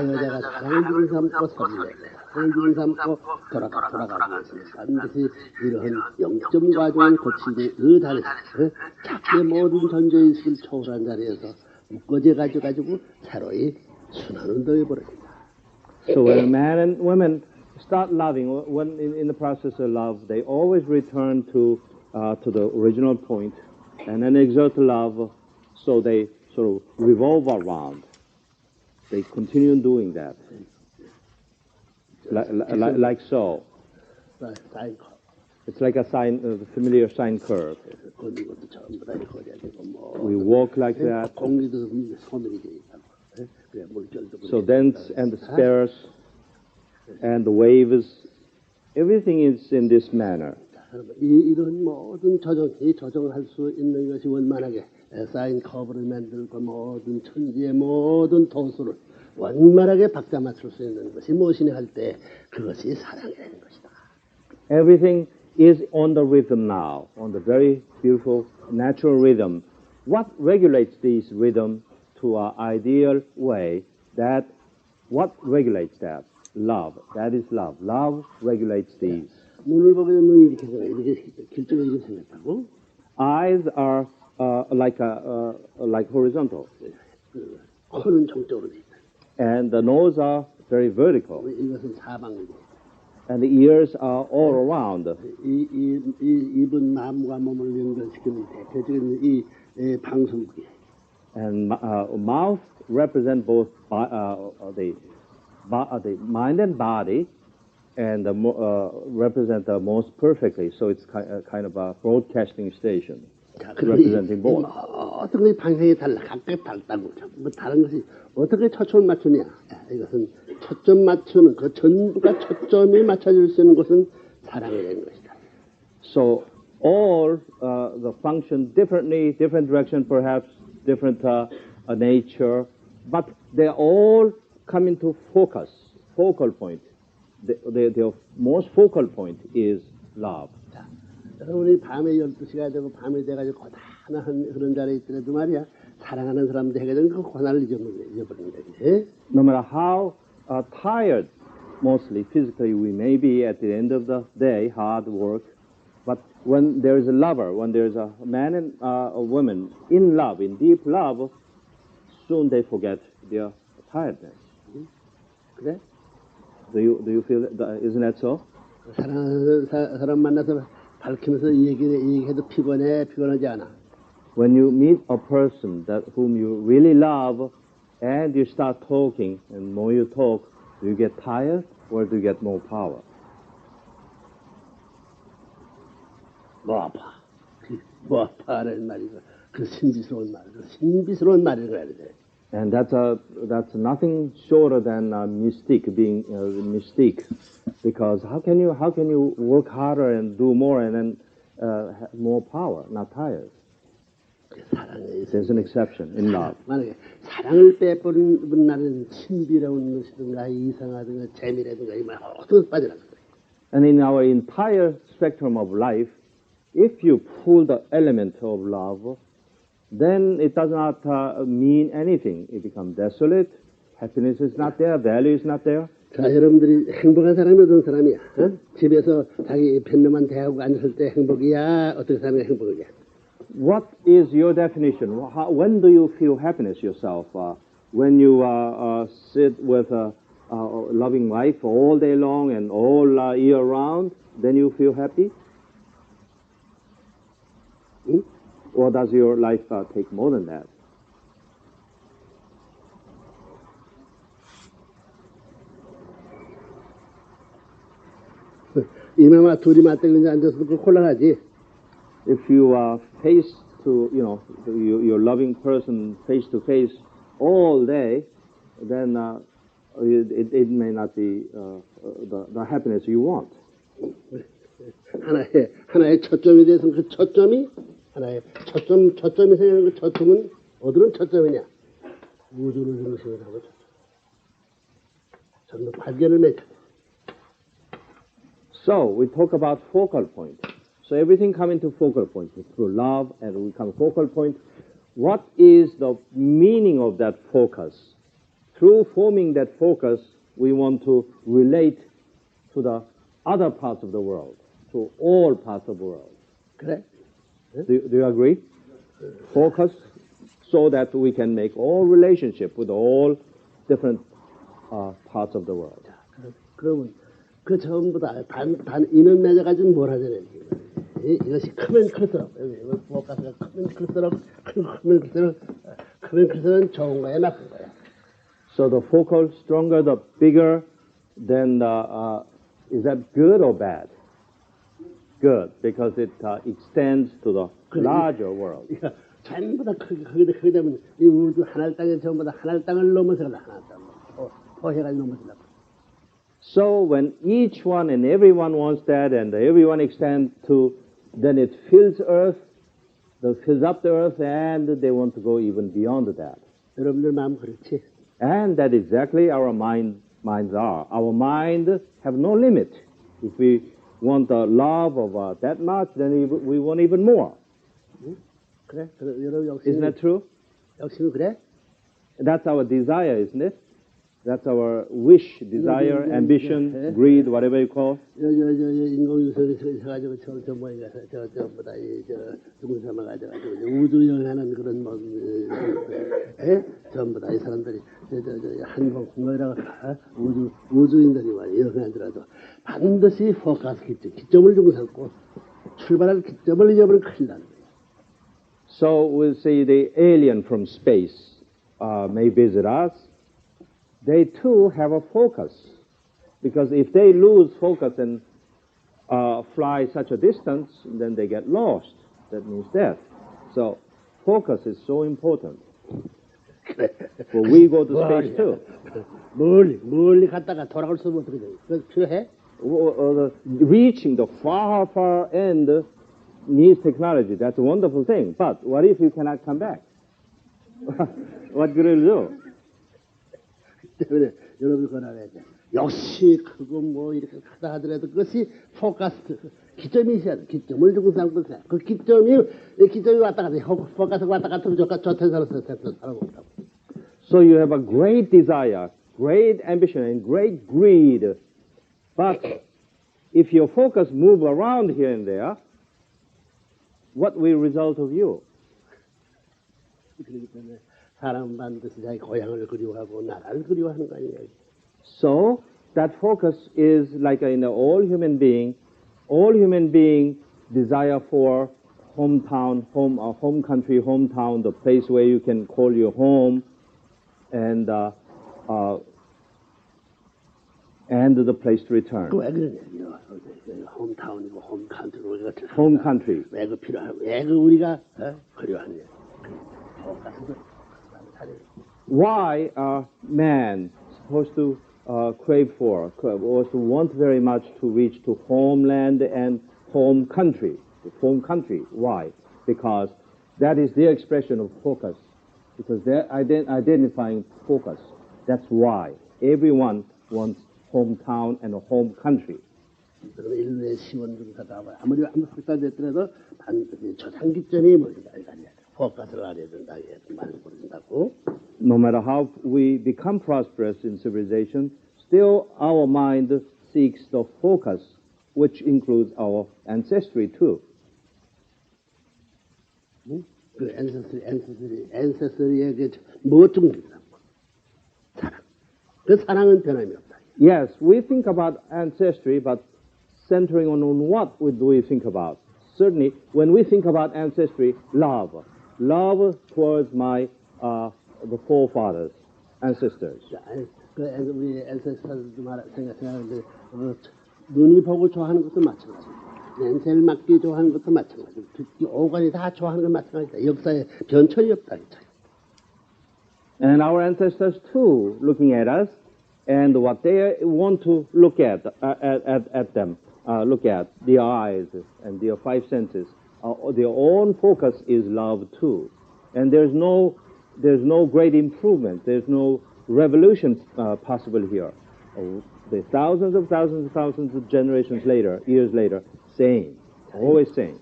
여자가 사랑을 중삼고 서리래 사랑을 중삼고 돌아가기 위해서 반드시 이러한 영점 과정을 거치는 그 자리에서 자기의 모든 존재의식을 초월한 자리에서 묶어져 가지고 새로이 순환운동해 버립니다. So when man and women start loving, when in the process of love, they always return to the original point and then exert love, so they sort of revolve around. They continue doing that, like so. It's like a the familiar sine curve. We walk like that. So dense and the sparse and the waves, everything is in this manner. 이런 모든 조정을 할 수 있는 것이 원만하게 사인 커브를 만들고 모든 천지의 모든 도수를 원만하게 박자 맞출 수 있는 것이 무엇이냐 할 때 그것이 사랑이라는 것이다. Everything is on the rhythm now, on the very beautiful natural rhythm. What regulates this rhythm to our ideal way? What regulates that? Love. That is love. Love regulates these. 눈을 보게 되면 이렇게 길쭉하게 생겼다고? Eyes are like horizontal. 코는 정적으로 돼 있다. And the nose are very vertical. 이것은 사방이고. And the ears are all around. 입은 마음과 몸을 연결시키는 대표적인 이 방송국이. And mouth represent both the mind and body, and represent most perfectly. So it's kind of a broadcasting station, representing both. 어떤 것이 방향이 달라, 각각 달다고. 뭐 다른 것이 어떻게 초점을 맞추냐? 이것은 초점 맞추는 그 전부가 초점이 맞춰질 수 있는 것은 사랑이라는 것이다. So all the function differently, different direction, perhaps different nature, but they all come into focus, focal point. The most focal point is love. 자, 여러분이 밤에 12시가 되고 밤이 돼가지고 고단한 그런 자리에 있더라도 말이야 사랑하는 사람들에게 되는 그 고난을 잊어버리는 거지. No matter how tired, mostly physically, we may be at the end of the day, hard work, but when there is a lover, when there is a man and a woman in love, in deep love, soon they forget their tiredness. 그래? Do you feel that? Isn't that so? 사랑하는 사람 만나서 밝히면서 얘기해도 피곤하지 않아. When you meet a person whom you really love, and you start talking, and more you talk, do you get tired or do you get more power? 뭐 아파라는 말이고 그 신비스러운 말을 그래야 돼. And that's nothing shorter than mystique, being mystique, because how can you work harder and do more and then have more power, not tired? There's an exception in love. 만약에 사랑을 빼버린 나는 신비로운 것이든가 이상하든가 재미라든가 이 말 모두 빠져나가. And in our entire spectrum of life, if you pull the element of love, then it does not mean anything. It becomes desolate. Happiness is not there. Value is not there. 자, 여러분들이 행복한 사람이 어떤 사람이야? 어? 집에서 자기 팬놈만 대하고 앉았을 때 행복이야? 어떤 사람이 행복이야? What is your definition? When do you feel happiness yourself? When you sit with a loving wife all day long and all year round, then you feel happy? 응? Or does your life take more than that? 이놈아 둘이 맞대고 앉아서 그 곤란하지. If you face to, your loving person face to face all day, then it may not be the happiness you want. 하나의 초점이 돼서 그 초점이 하나의 초점이 생기는 그 초점은 어디는 초점이냐? 우주를 중심으로 하고 초점. 전부 발견을 맺혀. So we talk about focal point. So everything comes into focal point through love, and we come focal point. What is the meaning of that focus? through forming that focus, we want to relate to the other parts of the world, to all parts of the world. 그래? Do you agree? Focus so that we can make all relationship with all different parts of the world. 그러면 그 전부 다 단 인원 맺어가지고 뭘 하잖아요. 이것이 크면 클수록 포커스가 크면 클수록 좋은 거야 나쁜 거야. So the focus stronger, the bigger, then is that good or bad? Good, because it extends to the larger world. 전부 다 크게 되면 이 우주 하늘 땅에 전부 다 하늘 땅을 넘어서가 하늘 땅, 포해가 넘어서가. So when each one and everyone wants that, and everyone extends to, then it fills earth, fills up the earth, and they want to go even beyond that. 여러분들 마음 그렇지? And that exactly our minds are. Our mind have no limit. If we want the love of that much, then we want even more. 그래? 여러분 역시 Isn't that true? 역시는 그래? That's our desire, isn't it? That's our wish, desire, ambition, greed, whatever you call. 인공위성에 가지고 저 뭐인가 전부 다 중국 삼아가지고 우주 여행하는 그런 뭐 전부 다 이 사람들이 한국 뭐라고 우주인들이 와 여행하더라도 반드시 포커스 기점을 두고 삼고 출발할 기점을 잊어버리면 큰일 나는 거예요. So we'll say the alien from space may visit us. They too have a focus, because if they lose focus and fly such a distance, then they get lost. That means death. So focus is so important. For we go to space too. 멀리 갔다가 돌아올 수 없으면 어떻게 돼? 그거 필요해? Reaching the far, far end needs technology. That's a wonderful thing. But what if you cannot come back? What good will you do? 때문에 여러분이 권하게 돼. 역시 크고 뭐 이렇게 크다 하더라도 그것이 포커스 기점이 있어야 돼. 기점을 두고 삼고 그 기점이 왔다 갔다 포커스가 왔다 갔다 하면 좋다는 사람 없다고. So you have a great desire, great ambition, and great greed. But if your focus move around here and there, what will result of you? 그렇기 때문에 사람 반드시 자기 고향을 그리워하고 나라를 그리워하는 거 아니에요. So that focus is like in all human being desire for hometown, home country, hometown, the place where you can call your home, and the place to return. 그 왜 그러냐면 홈타운이고 홈컨트리고 우리가 Home country. 왜 그 필요하고 왜 그 우리가 그리워하느냐. Why are man supposed to crave for, or to want very much to reach to homeland and home country? Why? Because that is their expression of focus. Because they're identifying focus. That's why everyone wants hometown and a home country. 인류의 시원 중사다 아무리 확산됐더라도 반드시 초상기점이 뭔가 알아야 포커스를 알아야 된다. 말을 모른다고. No matter how we become prosperous in civilization, still our mind seeks the focus, which includes our ancestry too. 그 ancestry의 그 무엇중 사랑. 그 사랑은 변함이 없다. Yes, we think about ancestry, but centering on what do we think about? Certainly, when we think about ancestry, love towards the forefathers, ancestors. 그 우리 ancestor도 생각하는데 눈이 보고 좋아하는 것도 마찬가지고, 냄새를 맡기 좋아하는 것도 마찬가지고, 듣기 오감이 다 좋아하는 것 마찬가지다. 역사에 변천이 없다. And our ancestors too, looking at us, and what they want to look at them, look at their eyes and their five senses. Their own focus is love too, and there's no great improvement. There's no revolution possible here. The thousands of generations later, years later, same, always same.